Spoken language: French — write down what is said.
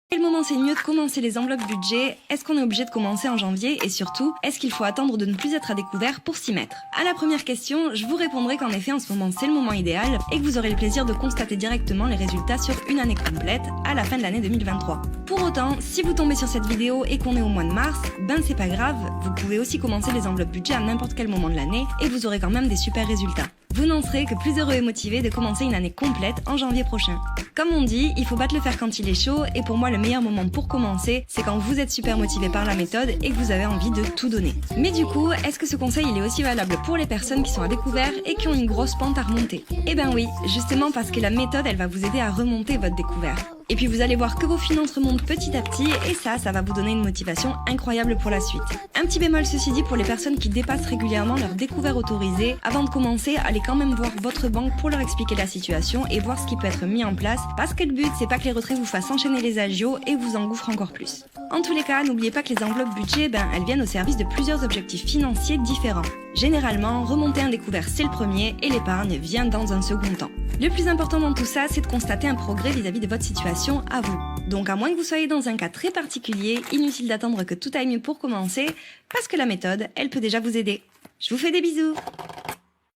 Quel moment c'est mieux de commencer les enveloppes budget? Est-ce qu'on est obligé de commencer en janvier? Et surtout, est-ce qu'il faut attendre de ne plus être à découvert pour s'y mettre? À la première question, je vous répondrai qu'en effet en ce moment c'est le moment idéal et que vous aurez le plaisir de constater directement les résultats sur une année complète à la fin de l'année 2023. Pour autant, si vous tombez sur cette vidéo et qu'on est au mois de mars, ben c'est pas grave, vous pouvez aussi commencer les enveloppes budget à n'importe quel moment de l'année et vous aurez quand même des super résultats. Vous n'en serez que plus heureux et motivé de commencer une année complète en janvier prochain. Comme on dit, il faut pas te le faire quand il est chaud et pour moi le meilleur moment pour commencer, c'est quand vous êtes super motivé par la méthode et que vous avez envie de tout donner. Mais du coup, est-ce que ce conseil il est aussi valable pour les personnes qui sont à découvert et qui ont une grosse pente à remonter? Eh ben oui, justement parce que la méthode elle va vous aider à remonter votre découvert. Et puis vous allez voir que vos finances remontent petit à petit et ça va vous donner une motivation incroyable pour la suite. Un petit bémol ceci dit pour les personnes qui dépassent régulièrement leur découvert autorisé, avant de commencer, allez quand même voir votre banque pour leur expliquer la situation et voir ce qui peut être mis en place parce que le but c'est pas que les retraits vous fassent enchaîner les agios et vous engouffrent encore plus. En tous les cas, n'oubliez pas que les enveloppes budget, elles viennent au service de plusieurs objectifs financiers différents. Généralement, remonter un découvert c'est le premier et l'épargne vient dans un second temps. Le plus important dans tout ça, c'est de constater un progrès vis-à-vis de votre situation à vous. Donc à moins que vous soyez dans un cas très particulier, inutile d'attendre que tout aille mieux pour commencer, parce que la méthode, elle peut déjà vous aider. Je vous fais des bisous!